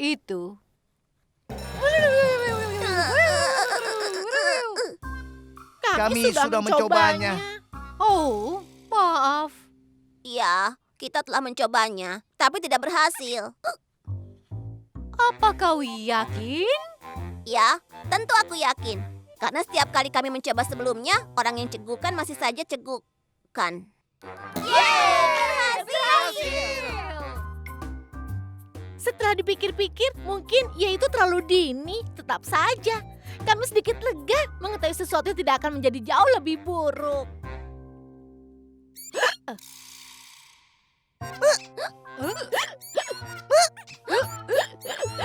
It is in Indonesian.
itu. Kami sudah mencobanya. Oh, maaf. Ya, kita telah mencobanya, tapi tidak berhasil. Apa kau yakin? Ya, tentu aku yakin. Karena setiap kali kami mencoba sebelumnya, orang yang cegukan masih saja cegukan. Setelah dipikir-pikir, mungkin ya itu terlalu dini. Tetap saja, kami sedikit lega mengetahui sesuatu yang tidak akan menjadi jauh lebih buruk.